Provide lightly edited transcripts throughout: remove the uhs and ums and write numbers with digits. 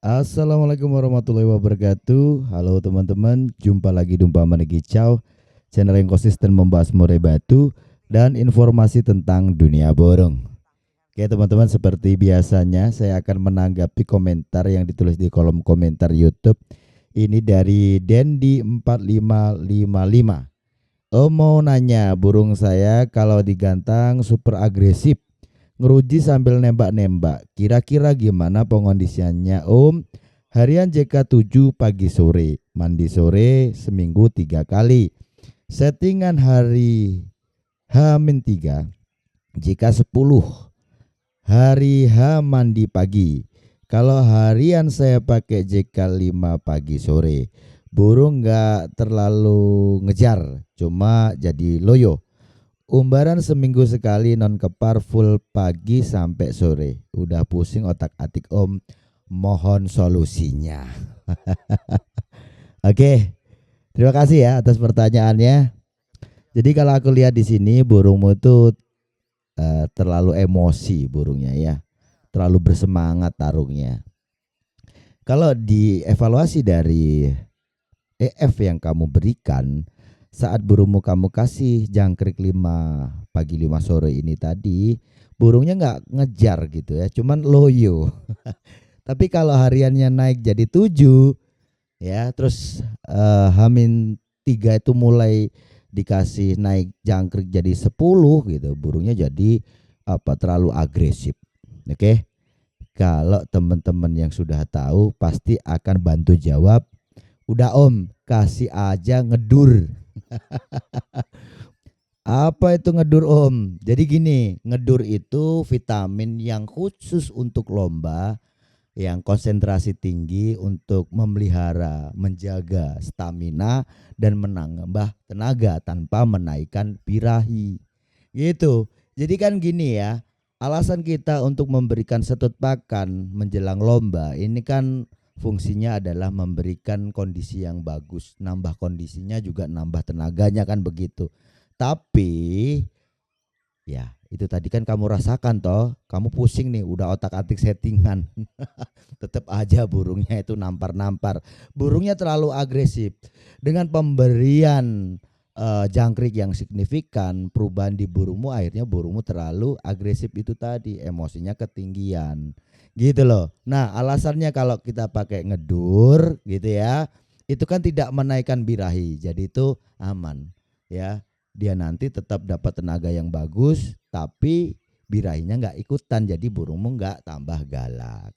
Assalamualaikum warahmatullahi wabarakatuh. Halo teman-teman, jumpa lagi di Umpa Manegicau, channel yang konsisten membahas murai batu dan informasi tentang dunia burung. Oke teman-teman, seperti biasanya saya akan menanggapi komentar yang ditulis di kolom komentar YouTube. Ini dari Dendi 4555. Mau nanya, burung saya kalau digantang super agresif, ngeruji sambil nembak-nembak. Kira-kira gimana pengondisiannya Om? Harian JK7 pagi sore, mandi sore seminggu 3 kali. Settingan hari H-3, JK10, hari H mandi pagi. Kalau harian saya pakai JK5 pagi sore, burung nggak terlalu ngejar, cuma jadi loyo. Umbaran seminggu sekali non kepar full pagi sampai sore. Udah pusing otak-atik Om. Mohon solusinya. Oke, terima kasih ya atas pertanyaannya. Jadi kalau aku lihat di sini burungmu itu terlalu emosi burungnya ya. Terlalu bersemangat tarungnya. Kalau dievaluasi dari EF yang kamu berikan saat burungmu kamu kasih jangkrik 5 pagi 5 sore ini tadi, burungnya nggak ngejar gitu ya, cuman loyo. Tapi kalau hariannya naik jadi 7 ya, terus Hamin 3 itu mulai dikasih naik jangkrik jadi 10 gitu, burungnya jadi terlalu agresif. Oke. Kalau teman-teman yang sudah tahu pasti akan bantu jawab. Udah Om, kasih aja ngedur. Apa itu ngedur Om? Jadi gini, ngedur itu vitamin yang khusus untuk lomba yang konsentrasi tinggi untuk memelihara, menjaga stamina dan menambah tenaga tanpa menaikkan birahi. Gitu. Jadi kan gini ya, alasan kita untuk memberikan setut pakan menjelang lomba ini kan fungsinya adalah memberikan kondisi yang bagus, nambah kondisinya juga nambah tenaganya kan begitu. Tapi ya itu tadi kan kamu rasakan toh, kamu pusing nih udah otak-atik settingan. Tetap aja burungnya itu nampar-nampar. Burungnya terlalu agresif. Dengan pemberian jangkrik yang signifikan, perubahan di burungmu akhirnya burungmu terlalu agresif itu tadi, emosinya ketinggian. Gitu loh. Nah, alasannya kalau kita pakai ngedur gitu ya, itu kan tidak menaikkan birahi. Jadi itu aman ya. Dia nanti tetap dapat tenaga yang bagus, tapi birahinya nggak ikutan, jadi burungmu nggak tambah galak.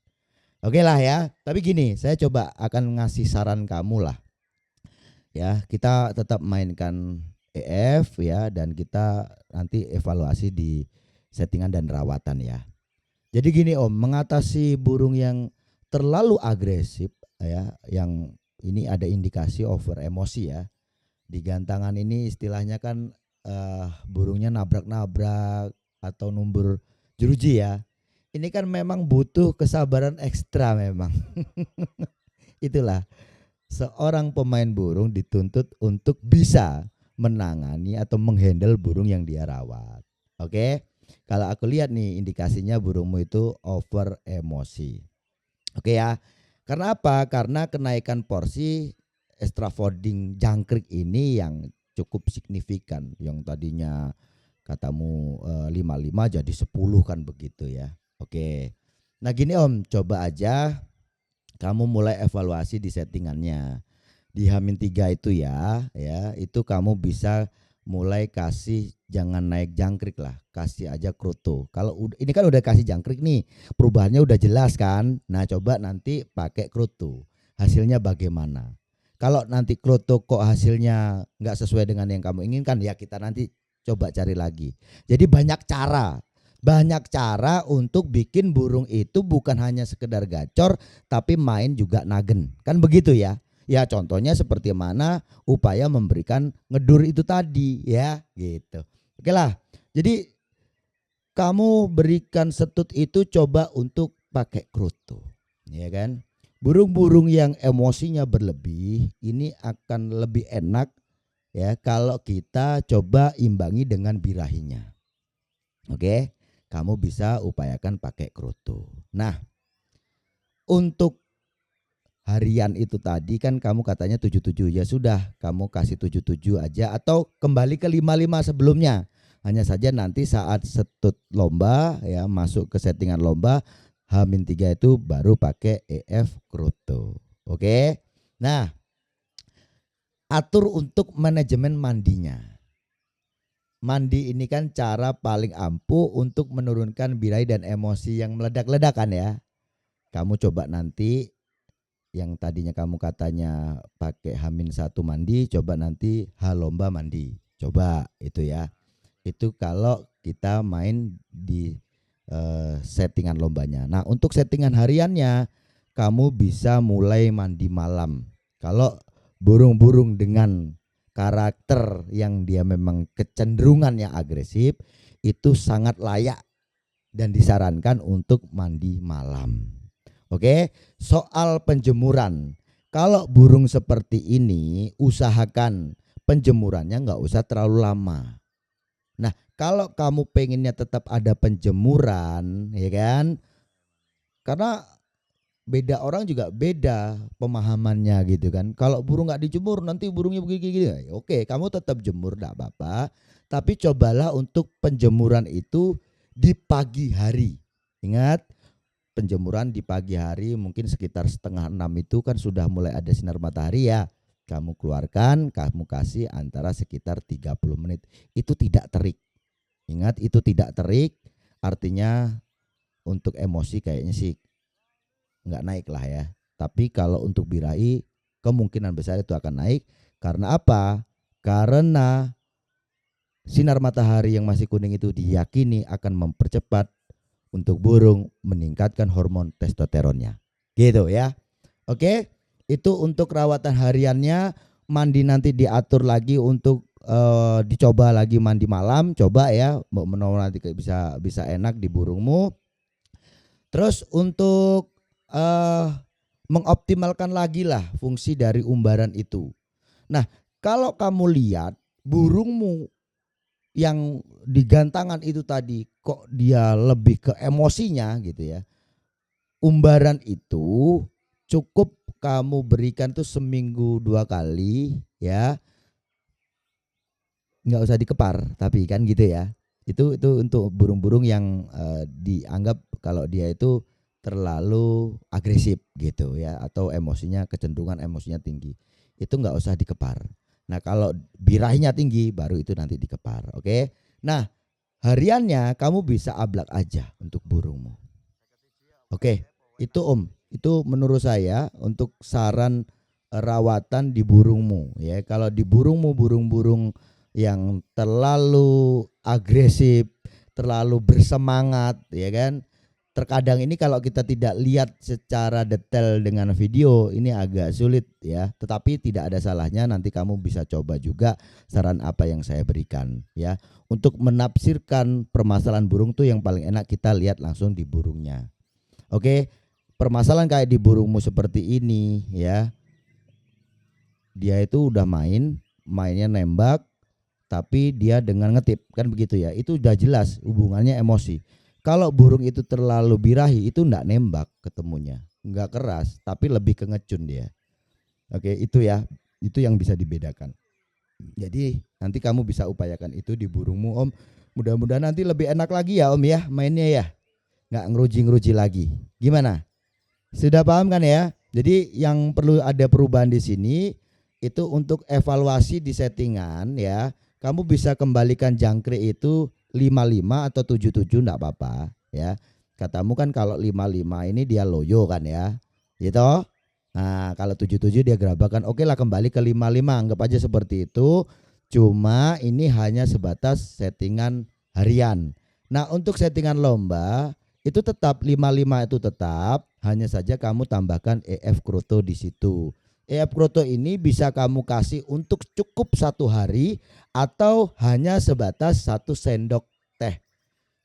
Oke lah ya, tapi gini, saya coba akan ngasih saran kamu lah. Ya, kita tetap mainkan EF ya, dan kita nanti evaluasi di settingan dan rawatan ya. Jadi gini Om, mengatasi burung yang terlalu agresif ya, yang ini ada indikasi over emosi ya. Di gantangan ini istilahnya kan burungnya nabrak-nabrak atau numbur jeruji ya. Ini kan memang butuh kesabaran ekstra memang. Itulah seorang pemain burung dituntut untuk bisa menangani atau menghandle burung yang dia rawat. Oke. Kalau aku lihat nih indikasinya burungmu itu over emosi. Oke ya. Karena apa? Karena kenaikan porsi extra folding jangkrik ini yang cukup signifikan. Yang tadinya katamu 55 jadi 10 kan begitu ya. Oke. Nah gini Om, coba aja kamu mulai evaluasi di settingannya. Di H-3 itu ya, itu kamu bisa mulai kasih, jangan naik jangkrik lah, kasih aja kroto. Kalau ini kan udah kasih jangkrik nih, perubahannya udah jelas kan. Nah coba nanti pakai kroto, hasilnya bagaimana. Kalau nanti kroto kok hasilnya nggak sesuai dengan yang kamu inginkan, ya kita nanti coba cari lagi. Jadi banyak cara untuk bikin burung itu bukan hanya sekedar gacor, tapi main juga nagen. Kan begitu ya. Ya contohnya seperti mana upaya memberikan ngedur itu tadi ya gitu. Oke lah. Jadi kamu berikan setut itu coba untuk pakai kroto. Ya kan? Burung-burung yang emosinya berlebih ini akan lebih enak ya kalau kita coba imbangi dengan birahinya. Oke, kamu bisa upayakan pakai kroto. Nah, untuk harian itu tadi kan kamu katanya 77, ya sudah kamu kasih 77 aja atau kembali ke 55 sebelumnya. Hanya saja nanti saat setut lomba ya, masuk ke settingan lomba H-3 itu baru pakai EF Kroto. Oke. Nah, atur untuk manajemen mandinya. Mandi ini kan cara paling ampuh untuk menurunkan birahi dan emosi yang meledak-ledakan ya. Kamu coba nanti yang tadinya kamu katanya pakai H-1 mandi, coba nanti H lomba mandi. Coba itu ya. Itu kalau kita main di settingan lombanya. Nah, untuk settingan hariannya kamu bisa mulai mandi malam. Kalau burung-burung dengan karakter yang dia memang kecenderungannya agresif, itu sangat layak dan disarankan untuk mandi malam. Oke, soal penjemuran. Kalau burung seperti ini usahakan penjemurannya nggak usah terlalu lama. Nah, kalau kamu pengennya tetap ada penjemuran, ya kan? Karena beda orang juga beda pemahamannya gitu kan. Kalau burung nggak dijemur nanti burungnya begini-gini. Oke, kamu tetap jemur nggak apa-apa. Tapi cobalah untuk penjemuran itu di pagi hari. Ingat, penjemuran di pagi hari mungkin sekitar 5:30 itu kan sudah mulai ada sinar matahari ya. Kamu keluarkan, kamu kasih antara sekitar 30 menit. Itu tidak terik. Ingat, itu tidak terik, artinya untuk emosi kayaknya sih nggak naik lah ya. Tapi kalau untuk birahi kemungkinan besar itu akan naik. Karena apa? Karena sinar matahari yang masih kuning itu diyakini akan mempercepat untuk burung meningkatkan hormon testosteronnya. Gitu ya. Oke, itu untuk rawatan hariannya. Mandi nanti diatur lagi untuk dicoba lagi mandi malam, coba ya, nanti bisa enak di burungmu. Terus untuk mengoptimalkan lagi lah fungsi dari umbaran itu. Nah, kalau kamu lihat burungmu yang digantangan itu tadi kok dia lebih ke emosinya gitu ya. Umbaran itu cukup kamu berikan tuh seminggu 2 kali ya. Nggak usah dikepar tapi kan gitu ya. Itu untuk burung-burung yang dianggap kalau dia itu terlalu agresif gitu ya, atau emosinya kecenderungan emosinya tinggi. Itu nggak usah dikepar. Nah, kalau birahinya tinggi baru itu nanti dikepar. Oke. Nah, hariannya kamu bisa ablak aja untuk burungmu. Oke. Itu Om, itu menurut saya untuk saran rawatan di burungmu ya. Kalau di burungmu burung-burung yang terlalu agresif, terlalu bersemangat ya kan. Terkadang ini kalau kita tidak lihat secara detail dengan video ini agak sulit ya. Tetapi tidak ada salahnya nanti kamu bisa coba juga saran apa yang saya berikan ya. Untuk menafsirkan permasalahan burung tuh yang paling enak kita lihat langsung di burungnya. Oke, permasalahan kayak di burungmu seperti ini ya. Dia itu udah mainnya nembak tapi dia dengan ngetip kan begitu ya. Itu udah jelas hubungannya emosi. Kalau burung itu terlalu birahi itu enggak nembak ketemunya, enggak keras, tapi lebih ke ngecun dia. Oke, itu ya, itu yang bisa dibedakan. Jadi nanti kamu bisa upayakan itu di burungmu Om. Mudah-mudahan nanti lebih enak lagi ya Om ya mainnya ya, nggak ngeruji-ngeruji lagi. Gimana? Sudah paham kan ya? Jadi yang perlu ada perubahan di sini itu untuk evaluasi di settingan ya. Kamu bisa kembalikan jangkrik itu 55 atau 77 enggak apa-apa ya. Katamu kan kalau 55 ini dia loyo kan ya. Gitu. Nah, kalau 77 dia gerabakan. Oke lah kembali ke 55, anggap aja seperti itu. Cuma ini hanya sebatas settingan harian. Nah, untuk settingan lomba itu tetap 55 itu tetap, hanya saja kamu tambahkan EF Kroto di situ. EF Kroto ini bisa kamu kasih untuk cukup 1 hari atau hanya sebatas 1 sendok teh.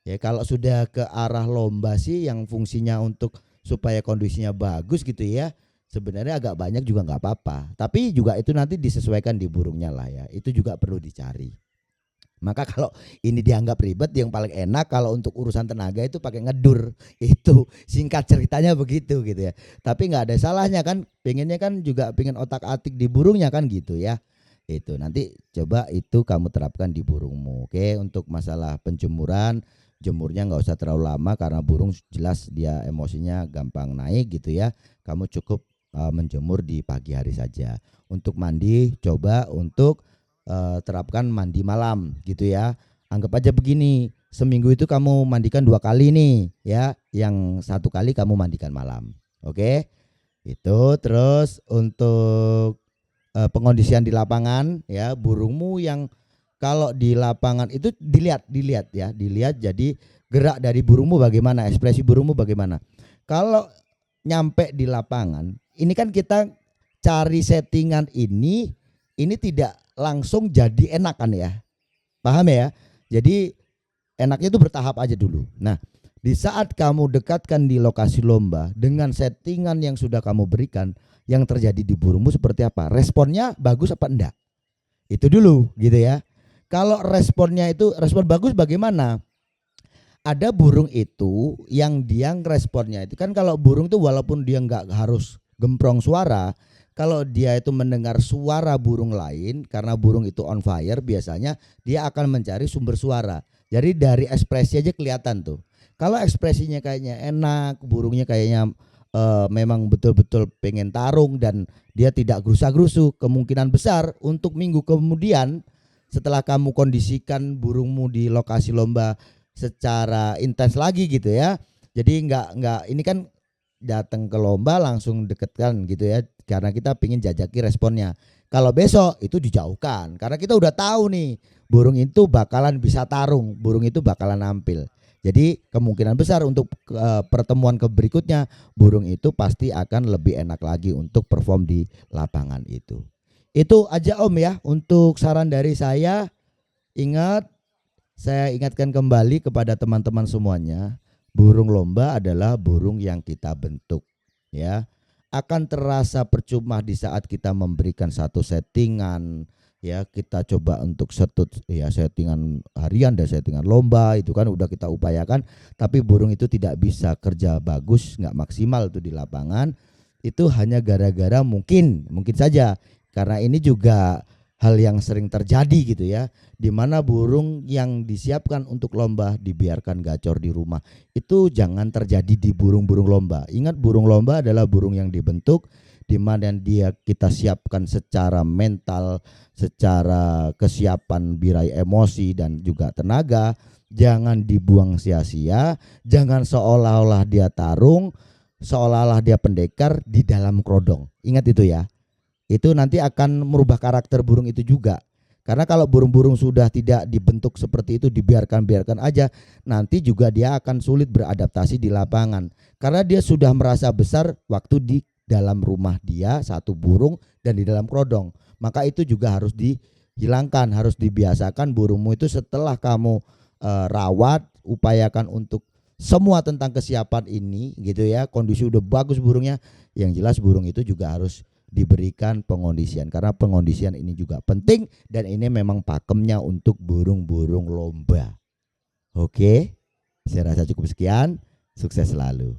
Ya, kalau sudah ke arah lomba sih yang fungsinya untuk supaya kondisinya bagus gitu ya. Sebenarnya agak banyak juga nggak apa-apa. Tapi juga itu nanti disesuaikan di burungnya lah ya. Itu juga perlu dicari. Maka kalau ini dianggap ribet, yang paling enak kalau untuk urusan tenaga itu pakai ngedur. Itu singkat ceritanya begitu gitu ya. Tapi nggak ada salahnya kan, pengennya kan juga pengen otak-atik di burungnya kan gitu ya. Itu nanti coba itu kamu terapkan di burungmu. Oke, untuk masalah penjemuran, jemurnya nggak usah terlalu lama karena burung jelas dia emosinya gampang naik gitu ya. Kamu cukup menjemur di pagi hari saja. Untuk mandi coba untuk terapkan mandi malam gitu ya. Anggap aja begini, seminggu itu kamu mandikan 2 kali nih ya, yang 1 kali kamu mandikan malam. Oke, itu terus untuk pengondisian di lapangan ya, burungmu yang kalau di lapangan itu dilihat ya, dilihat jadi gerak dari burungmu bagaimana, ekspresi burungmu bagaimana. Kalau nyampe di lapangan, ini kan kita cari settingan ini tidak langsung jadi enakan ya. Paham ya? Jadi enaknya itu bertahap aja dulu. Nah, di saat kamu dekatkan di lokasi lomba dengan settingan yang sudah kamu berikan, yang terjadi di burungmu seperti apa? Responnya bagus apa enggak? Itu dulu gitu ya. Kalau responnya itu respon bagus bagaimana? Ada burung itu yang dia responnya itu kan, kalau burung itu walaupun dia nggak harus gemprong suara, kalau dia itu mendengar suara burung lain, karena burung itu on fire biasanya dia akan mencari sumber suara. Jadi dari ekspresi aja kelihatan tuh. Kalau ekspresinya kayaknya enak, burungnya kayaknya memang betul-betul pengen tarung dan dia tidak gerusa-gerusu, kemungkinan besar untuk minggu kemudian setelah kamu kondisikan burungmu di lokasi lomba secara intens lagi gitu ya. Jadi nggak ini kan datang ke lomba langsung deketkan gitu ya, karena kita pingin jajaki responnya. Kalau besok itu dijauhkan karena kita udah tahu nih burung itu bakalan bisa tarung, burung itu bakalan nampil. Jadi kemungkinan besar untuk pertemuan ke berikutnya burung itu pasti akan lebih enak lagi untuk perform di lapangan itu. Itu aja Om ya untuk saran dari saya. Ingat, saya ingatkan kembali kepada teman-teman semuanya, burung lomba adalah burung yang kita bentuk ya. Akan terasa percuma di saat kita memberikan satu settingan ya, kita coba untuk setut ya, settingan harian dan settingan lomba itu kan udah kita upayakan, tapi burung itu tidak bisa kerja bagus, nggak maksimal tuh di lapangan. Itu hanya gara-gara mungkin saja karena ini juga hal yang sering terjadi gitu ya, di mana burung yang disiapkan untuk lomba dibiarkan gacor di rumah. Itu jangan terjadi di burung-burung lomba. Ingat, burung lomba adalah burung yang dibentuk, di mana dia kita siapkan secara mental, secara kesiapan birai emosi dan juga tenaga. Jangan dibuang sia-sia, jangan seolah-olah dia tarung, seolah-olah dia pendekar di dalam kerodong. Ingat itu ya. Itu nanti akan merubah karakter burung itu juga. Karena kalau burung-burung sudah tidak dibentuk seperti itu, dibiarkan aja, nanti juga dia akan sulit beradaptasi di lapangan. Karena dia sudah merasa besar waktu di dalam rumah dia satu burung dan di dalam kerodong. Maka itu juga harus dihilangkan, harus dibiasakan burungmu itu setelah kamu rawat, upayakan untuk semua tentang kesiapan ini gitu ya. Kondisi udah bagus burungnya, yang jelas burung itu juga harus diberikan pengondisian, karena pengondisian ini juga penting dan ini memang pakemnya untuk burung-burung lomba. Oke, saya rasa cukup sekian, sukses selalu.